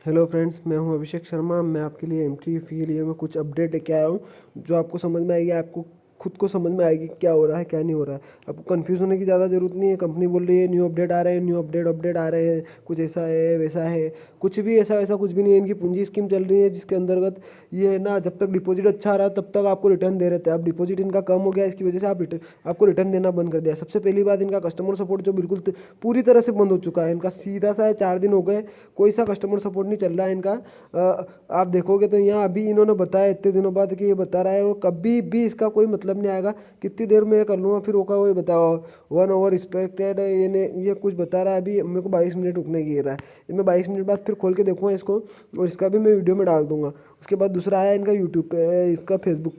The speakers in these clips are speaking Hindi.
हेलो फ्रेंड्स, मैं हूं अभिषेक शर्मा। मैं आपके लिए एमटी के लिए मैं कुछ अपडेट लेके आया हूं जो आपको समझ में आएगी। आपको खुद को समझ में आएगी क्या हो रहा है क्या नहीं हो रहा है। आपको कंफ्यूज होने की ज़्यादा ज़रूरत नहीं है। कंपनी बोल रही है न्यू अपडेट आ रहे हैं, न्यू अपडेट आ रहे हैं, कुछ ऐसा है वैसा है। कुछ भी ऐसा वैसा कुछ भी नहीं है। इनकी पूंजी स्कीम चल रही है जिसके अंतर्गत ये है ना, जब तक डिपॉजिट अच्छा आ रहा है तब तक आपको रिटर्न दे रहे थे। अब डिपॉजिट इनका कम हो गया, इसकी वजह से आपको रिटर्न देना बंद कर दिया। सबसे पहली बात, इनका कस्टमर सपोर्ट जो बिल्कुल पूरी तरह से बंद हो चुका है। इनका सीधा सा है, 4 दिन हो गए, कोई सा कस्टमर सपोर्ट नहीं चल रहा है इनका। आप देखोगे तो यहाँ अभी इन्होंने बताया इतने दिनों बाद कि ये बता रहा है, और कभी भी इसका कोई मतलब नहीं आएगा। कितनी देर में ये कर लूँगा, फिर होगा वही बताओ 1 आवर रिस्पेक्टेड, ये कुछ बता रहा है। अभी मेरे को 22 मिनट रुकने की रहा है। मैं 22 मिनट बाद फिर खोल के देखूँगा इसको, और इसका भी मैं वीडियो में डाल दूंगा। उसके बाद दूसरा आया इनका यूट्यूब पे, इसका फेसबुक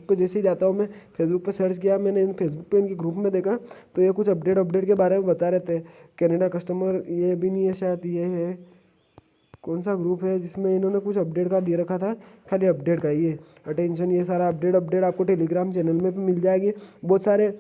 पे जैसे ही जाता हूँ मैं, फेसबुक पे सर्च किया मैंने, फेसबुक पे इनके ग्रुप में देखा तो ये कुछ अपडेट के बारे में बता रहे थे। कनाडा कस्टमर ये भी नहीं है शायद, ये है कौन सा ग्रुप है जिसमें इन्होंने कुछ अपडेट का दे रखा था, खाली अपडेट का। ये अटेंशन, ये सारा अपडेट आपको टेलीग्राम चैनल में भी मिल जाएगी। बहुत सारे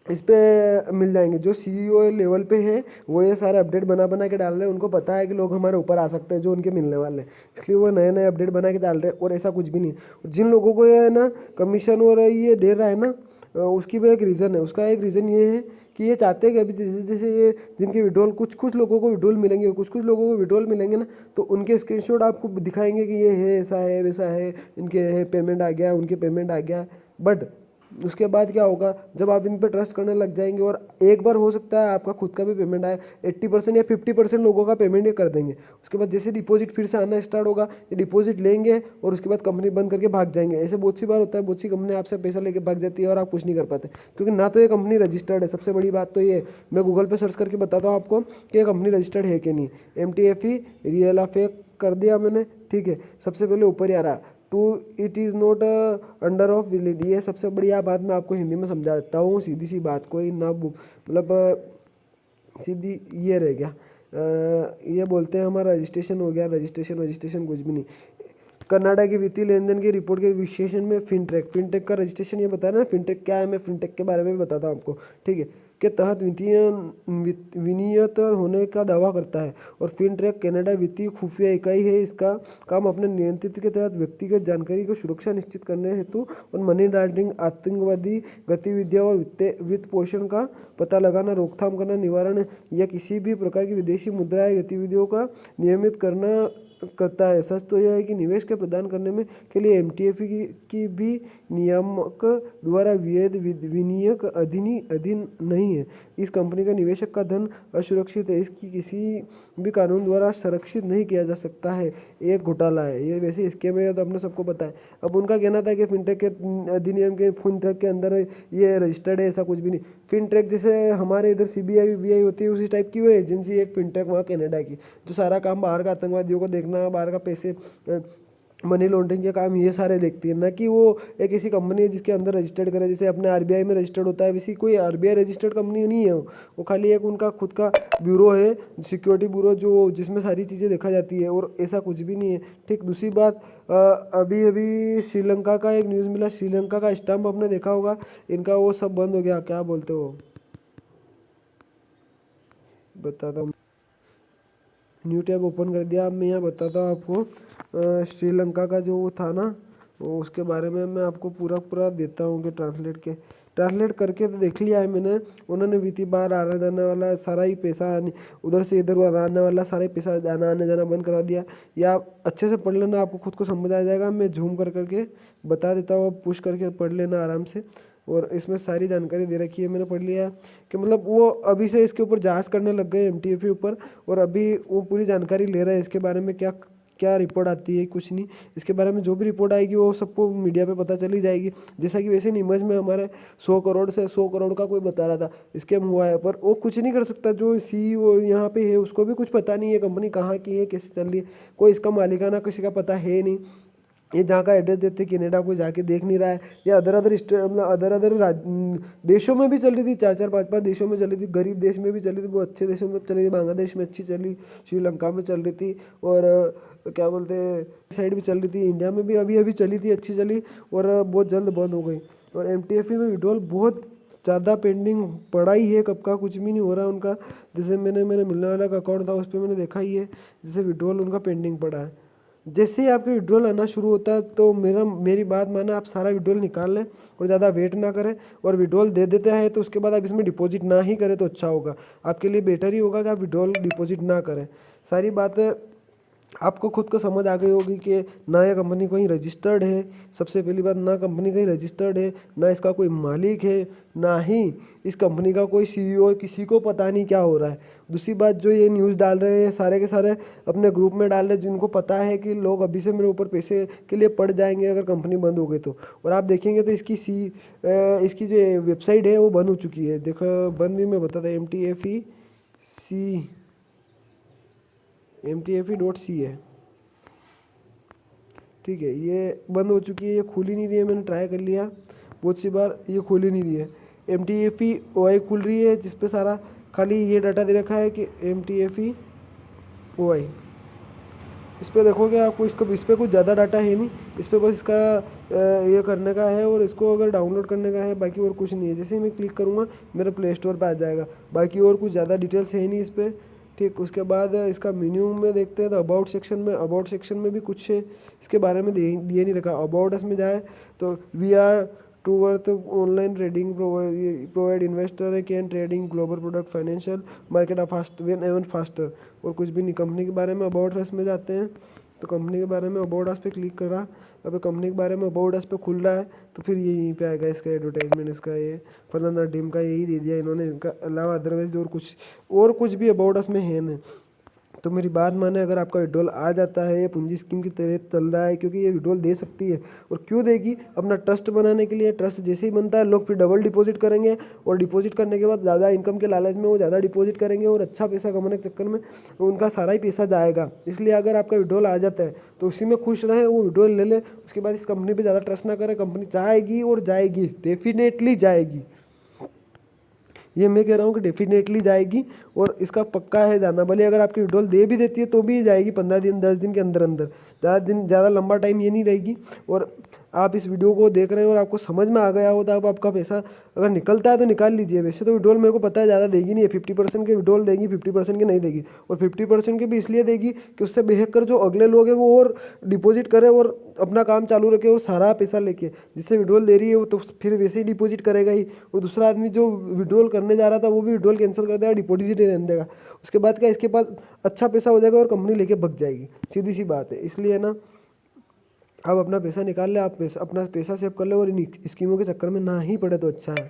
इस पे मिल जाएंगे। जो सीईओ लेवल पे है वो ये सारे अपडेट बना के डाल रहे हैं। उनको पता है कि लोग हमारे ऊपर आ सकते हैं जो उनके मिलने वाले हैं, इसलिए वो नए नए अपडेट बना के डाल रहे हैं। और ऐसा कुछ भी नहीं। जिन लोगों को ये है ना कमीशन और ये दे रहा है ना, उसकी भी एक रीज़न है। उसका एक रीज़न ये है कि ये चाहते हैं कि अभी जैसे जैसे ये जिनके विड्रॉल कुछ लोगों को विड्रॉल मिलेंगे, कुछ लोगों को विड्रॉल मिलेंगे ना, तो उनके स्क्रीनशॉट आपको दिखाएंगे कि ये है, ऐसा है वैसा है, इनके है पेमेंट आ गया, उनके पेमेंट आ गया। बट उसके बाद क्या होगा, जब आप इन पर ट्रस्ट करने लग जाएंगे, और एक बार हो सकता है आपका खुद का भी पेमेंट आए, 80% या 50% लोगों का पेमेंट ये कर देंगे। उसके बाद जैसे डिपॉजिट फिर से आना स्टार्ट होगा, ये डिपॉजिट लेंगे और उसके बाद कंपनी बंद करके भाग जाएंगे। ऐसे बहुत सी बार होता है, बहुत सी कंपनी आपसे पैसा लेके भाग जाती है और आप कुछ नहीं कर पाते, क्योंकि ना तो ये कंपनी रजिस्टर्ड है। सबसे बड़ी बात तो ये, मैं गूगल पर सर्च करके बताता हूँ आपको कि ये कंपनी रजिस्टर्ड है कि नहीं। MTFE रियल फेक कर दिया मैंने, ठीक है। सबसे पहले ऊपर ही आ रहा to it is not under of valid. ये सबसे बढ़िया बात मैं आपको हिंदी में समझा देता हूँ, सीधी सी बात, कोई ना मतलब सीधी ये रह गया। ये बोलते हैं हमारा रजिस्ट्रेशन हो गया, रजिस्ट्रेशन कुछ भी नहीं। कनाडा की वित्तीय लेन देन की रिपोर्ट के विश्लेषण में फिनटेक का रजिस्ट्रेशन ये बता रहा है ना। फिनटेक क्या है, मैं फिनटेक के बारे में भी बताता हूँ आपको, ठीक है। के तहत वित्तीय विनियत होने का दावा करता है। और फिनट्रैक कनाडा वित्तीय खुफिया इकाई है। इसका काम अपने नियंत्रित के तहत व्यक्तिगत जानकारी को सुरक्षा निश्चित करने हेतु और मनी लॉन्ड्रिंग, आतंकवादी गतिविधियां और वित्त पोषण का पता लगाना, रोकथाम करना, निवारण या किसी भी प्रकार की विदेशी मुद्रा गतिविधियों का नियमित करता है। सच तो यह है कि निवेश के प्रदान करने में के लिए MTFE की भी नियामक द्वारा वैध विनियक अधीन नहीं है। इस कंपनी का निवेशक का धन असुरक्षित है, इसकी किसी भी कानून द्वारा संरक्षित नहीं किया जा सकता है। एक घोटाला है ये, वैसे स्कीम है तो अपने सबको पता है। अब उनका कहना था कि फिनटेक के अधिनियम के फिनटेक के अंदर ये रजिस्टर्ड है, ऐसा कुछ भी नहीं। फिनटेक जैसे हमारे इधर CBI VBI होती है, उसी टाइप की वो एजेंसी है फिनटेक वहाँ कनाडा की, जो सारा काम बाहर का आतंकवादियों को देखना, बाहर का पैसे मनी लॉन्ड्रिंग के काम ये सारे देखती है। ना कि वो एक ऐसी कंपनी है जिसके अंदर रजिस्टर्ड करे, जैसे अपने RBI में रजिस्टर्ड होता है, वैसी कोई RBI रजिस्टर्ड कंपनी नहीं है वो खाली एक उनका खुद का ब्यूरो है, सिक्योरिटी ब्यूरो, जो जिसमें सारी चीज़ें देखा जाती है, और ऐसा कुछ भी नहीं है, ठीक। दूसरी बात, अभी अभी श्रीलंका का एक न्यूज़ मिला, श्रीलंका का स्टैम्प आपने देखा होगा, इनका वो सब बंद हो गया। क्या बोलते हो, बताता हूँ। न्यू टैब ओपन कर दिया। अब मैं यहाँ बताता हूँ आपको श्रीलंका का जो वो था ना, वो उसके बारे में मैं आपको पूरा देता हूँ कि ट्रांसलेट करके तो देख लिया है मैंने। उन्होंने वित्तीय बाहर आने जाने वाला सारा ही पैसा उधर से इधर आने वाला सारा ही पैसा आने जाना बंद करा दिया। या आप अच्छे से पढ़ लेना, आपको खुद को समझ आ जाएगा। मैं झूम करके बता देता हूँ, पुश करके पढ़ लेना आराम से। और इसमें सारी जानकारी दे रखी है, मैंने पढ़ लिया कि मतलब वो अभी से इसके ऊपर जांच करने लग गए MTFE ऊपर, और अभी वो पूरी जानकारी ले रहे हैं इसके बारे में। क्या क्या रिपोर्ट आती है, कुछ नहीं, इसके बारे में जो भी रिपोर्ट आएगी वो सबको मीडिया पे पता चली जाएगी। जैसा कि वैसे न्यूज़ में हमारे 100 करोड़ का कोई बता रहा था स्कैम हुआ है, पर वो कुछ नहीं कर सकता। जो CEO यहाँ पे है उसको भी कुछ पता नहीं है कंपनी कहाँ की है, कैसे चल रही है, कोई इसका मालिकाना किसी का पता है नहीं। ये जहाँ का एड्रेस देते कनाडा को जाके देख नहीं रहा है। या अदर स्टेट मतलब अदर देशों में भी चल रही थी, 4-5 देशों में चली थी, गरीब देश में भी चली थी, बहुत अच्छे देशों में चली थी, बांग्लादेश में अच्छी चली, श्रीलंका में चल रही थी, और क्या बोलते हैं साइड भी चल रही थी, इंडिया में भी अभी अभी चली थी, अच्छी चली, और बहुत जल्द बंद हो गई। और MTFE में विड्रॉल बहुत ज़्यादा पेंडिंग पड़ा ही है, कब का कुछ भी नहीं हो रहा उनका। जैसे मैंने मेरे मिलने वाला का अकाउंट था उस पर मैंने देखा ही है, जैसे विड्रॉल उनका पेंडिंग पड़ा है। जैसे ही आपके विड्रॉल आना शुरू होता है तो मेरी बात माना, आप सारा विड्रॉल निकाल लें और ज़्यादा वेट ना करें, और विड्रॉल दे देते हैं तो उसके बाद आप इसमें डिपॉजिट ना ही करें तो अच्छा होगा, आपके लिए बेटर ही होगा कि आप विड्रॉल डिपॉजिट ना करें। सारी बातें आपको खुद को समझ आ गई होगी कि ना ये कंपनी कहीं रजिस्टर्ड है, सबसे पहली बात, ना कंपनी कहीं रजिस्टर्ड है, ना इसका कोई मालिक है, ना ही इस कंपनी का कोई सीईओ, किसी को पता नहीं क्या हो रहा है। दूसरी बात, जो ये न्यूज़ डाल रहे हैं सारे के सारे अपने ग्रुप में डाल रहे हैं, जिनको पता है कि लोग अभी से मेरे ऊपर पैसे के लिए पड़ जाएंगे अगर कंपनी बंद हो गई तो। और आप देखेंगे तो इसकी जो वेबसाइट है वो बंद हो चुकी है। देखो बंद भी मैं बताता, MTFE.C है, ठीक है, ये बंद हो चुकी है, ये खुल ही नहीं रही है। मैंने ट्राई कर लिया बहुत सी बार, ये खुल ही नहीं रही है। MTFE.OI खुल रही है, जिसपे सारा खाली ये डाटा दे रखा है कि MTFE.OI। इस पर देखोगे आपको, इस पर कुछ ज़्यादा डाटा है नहीं, इस पर बस इसका ये करने का है और इसको अगर डाउनलोड करने का है, बाकी और कुछ नहीं है। जैसे ही मैं क्लिक करूँगा मेरे प्ले स्टोर पर आ जाएगा, बाकी और कुछ ज़्यादा डिटेल्स है नहीं इस पर, ठीक। उसके बाद इसका मेन्यू में देखते हैं तो अबाउट सेक्शन में भी कुछ इसके बारे में दिए नहीं रखा। अबाउट अस में जाए तो we are to worth online trading provide investor can trading global product financial market a fast when even faster, और कुछ भी नहीं। कंपनी के बारे में अबाउट अस में जाते हैं तो कंपनी के बारे में अबाउट अस पे क्लिक करा, अब कंपनी के बारे में अबाउट अस पे खुल रहा है तो फिर ये यहीं पे आएगा इसका एडवर्टाइजमेंट, इसका ये फलाना टीम का यही दे दिया इन्होंने, इनका अलावा अदरवाइज और कुछ भी अबाउट अस में है नहीं। तो मेरी बात माने, अगर आपका विड्रॉल आ जाता है, ये पूंजी स्कीम की तरह चल रहा है, क्योंकि ये विड्रॉल दे सकती है। और क्यों देगी? अपना ट्रस्ट बनाने के लिए। ट्रस्ट जैसे ही बनता है लोग फिर डबल डिपॉजिट करेंगे, और डिपॉजिट करने के बाद ज़्यादा इनकम के लालच में वो ज़्यादा डिपॉजिट करेंगे, और अच्छा पैसा कमाने के चक्कर में उनका सारा ही पैसा जाएगा। इसलिए अगर आपका विड्रॉल आ जाता है तो उसी में खुश रहें, वो विड्रॉल ले ले, उसके बाद इस कंपनी पर ज़्यादा ट्रस्ट ना करें। कंपनी जाएगी और जाएगी, डेफिनेटली जाएगी, ये मैं कह रहा हूँ कि डेफिनेटली जाएगी, और इसका पक्का है जाना। भले अगर आपकी विड्रॉल दे भी देती है तो भी जाएगी 15 दिन 10 दिन के अंदर अंदर, ज़्यादा लंबा टाइम ये नहीं रहेगी। और आप इस वीडियो को देख रहे हैं और आपको समझ में आ गया हो तो अब आपका पैसा अगर निकलता है तो निकाल लीजिए। वैसे तो विड्रॉल मेरे को पता है ज़्यादा देगी नहीं है, 50% के विड्रॉल देगी, 50% के नहीं देगी। और 50% के भी इसलिए देगी कि उससे बेहद कर जो अगले लोग हैं वो और डिपॉजिट करें और अपना काम चालू रखे और सारा पैसा लेके, जिससे विड्रॉल दे रही है वो तो फिर वैसे ही डिपॉजिट करेगा ही, और दूसरा आदमी जो विड्रॉल करने जा रहा था वो भी विड्रॉल कैंसिल कर देगा, डिपॉजिट ही रहने देगा। उसके बाद क्या, इसके पास अच्छा पैसा हो जाएगा और कंपनी लेके भग जाएगी, सीधी सी बात है। इसलिए ना आप अपना पैसा निकाल ले, आप अपना पैसा सेव कर ले, और इन स्कीमों के चक्कर में ना ही पड़े तो अच्छा है,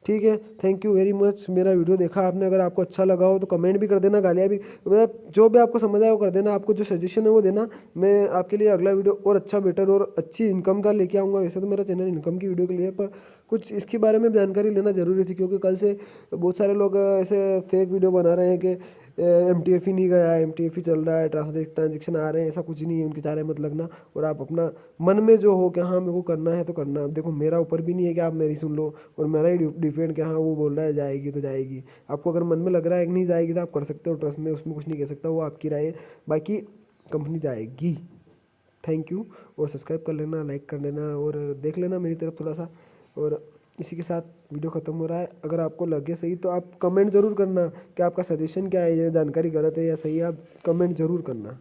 ठीक है। थैंक यू वेरी मच, मेरा वीडियो देखा आपने। अगर आपको अच्छा लगा हो तो कमेंट भी कर देना, गालियाँ भी, मतलब जो भी आपको समझ आए वो कर देना। आपको जो सजेशन है वो देना, मैं आपके लिए अगला वीडियो और अच्छा बेटर और अच्छी इनकम का लेके आऊँगा। वैसे तो मेरा चैनल इनकम की वीडियो के लिए, पर कुछ इसके बारे में जानकारी लेना जरूरी थी, क्योंकि कल से बहुत सारे लोग ऐसे फेक वीडियो बना रहे हैं कि MTFE नहीं गया, MTFE चल रहा है, ट्रांजेक्शन आ रहे हैं, ऐसा कुछ नहीं है। उनके चारे मत लगना, और आप अपना मन में जो हो कि हाँ मेरे को करना है तो करना। देखो मेरा ऊपर भी नहीं है कि आप मेरी सुन लो, और मेरा ही डिपेंड कि हाँ वो बोल रहा है जाएगी तो जाएगी। आपको अगर मन में लग रहा है कि नहीं जाएगी तो आप कर सकते हो ट्रस्ट में, उसमें कुछ नहीं कह सकता, वो आपकी राय है। बाकी कंपनी जाएगी। थैंक यू, और सब्सक्राइब कर लेना, लाइक कर लेना, और देख लेना मेरी तरफ थोड़ा सा। और इसी के साथ वीडियो ख़त्म हो रहा है। अगर आपको लगे सही तो आप कमेंट ज़रूर करना कि आपका सजेशन क्या है, ये जानकारी गलत है या सही है, आप कमेंट ज़रूर करना।